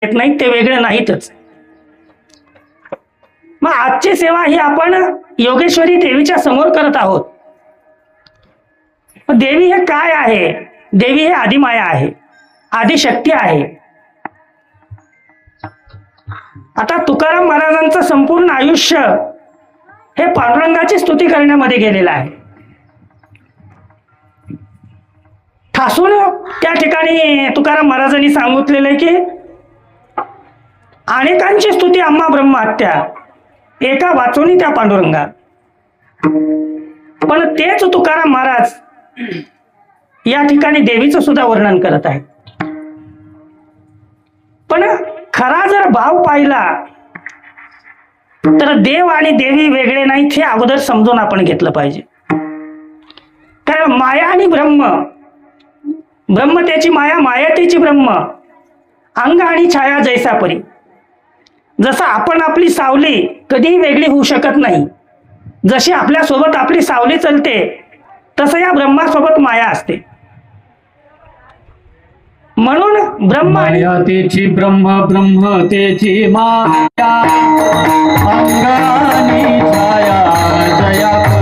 येत नाहीत ते वेगळे नाहीतच. मग आजची सेवा ही आपण योगेश्वरी देवीच्या समोर करत आहोत. देवी हे काय आहे? देवी हे आदिमाया आहे, आदिशक्ती आहे. आता तुकाराम महाराजांचं संपूर्ण आयुष्य हे पांडुरंगाची स्तुती करण्यामध्ये गेलेलं आहे. ठासून त्या ठिकाणी तुकाराम महाराजांनी सांगितलेलं आहे की अनेकांची स्तुती आम्हा ब्रह्महत्या एका वाचोनी त्या पांडुरंगा. पण तेच तुकाराम महाराज या ठिकाणी देवीचं सुद्धा वर्णन करत आहेत. पण खरा जर भाव पाहिला तर देव आणि देवी वेगळे नाहीत हे अगोदर समजून आपण घेतलं पाहिजे. कारण माया आणि ब्रह्म, ब्रह्म त्याची माया, माया त्याची ब्रह्म, अंग आणि छाया जैसा परी. जसं आपण आपली सावली कधीही वेगळी होऊ शकत नाही, जशी आपल्या सोबत आपली सावली चलते तसं या ब्रह्मासोबत माया असते. म्हणून ब्रह्म माया तेची ब्रह्म, ब्रह्म तेची माया, अंगानी छाया जया